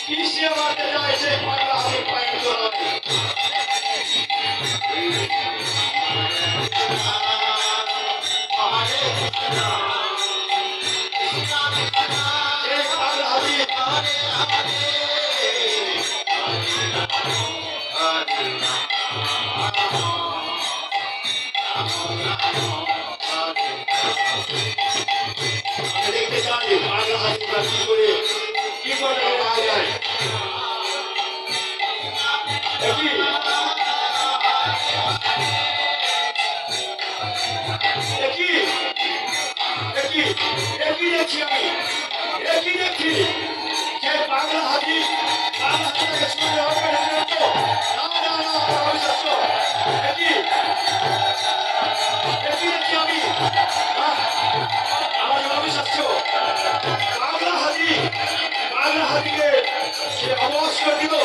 পিছিয়ে মারতে চায় সে পাগলা হাতির পায়ের তলায়। দেখতে চাই পাগলা হাতিরা কি করে পাওয়া যায়। একই দেখছি আমি দেখছি যে পাগলা হাতি হাতিটাকে শুনে হবে না অবিশ্বাস্য। একই দেখছি আমি আমার অবিশ্বাস্য। পাগলা হাতিকে সে অবশ করে দিল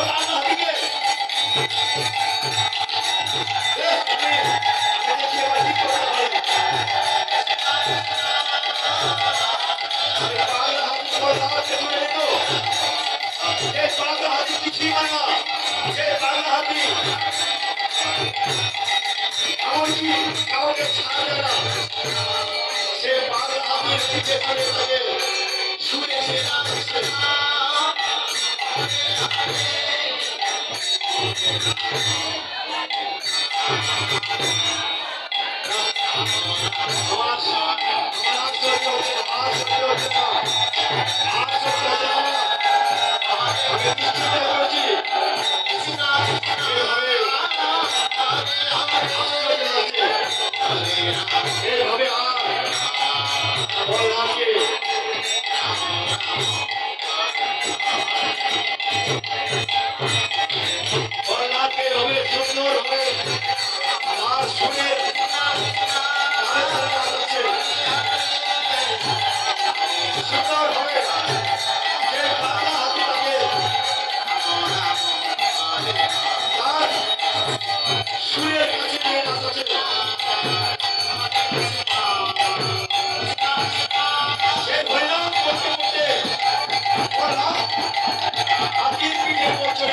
পাগলা হাতিকে। পাগলা হাতি কিছুই হয় না। পাগলা হাতি এমনকি কাউকে ছাড়বে না। সে পাগলা হাতির দিকে ধরে থাকে শুনে সে নাচছে। হাতির পিঠে পৌঁছে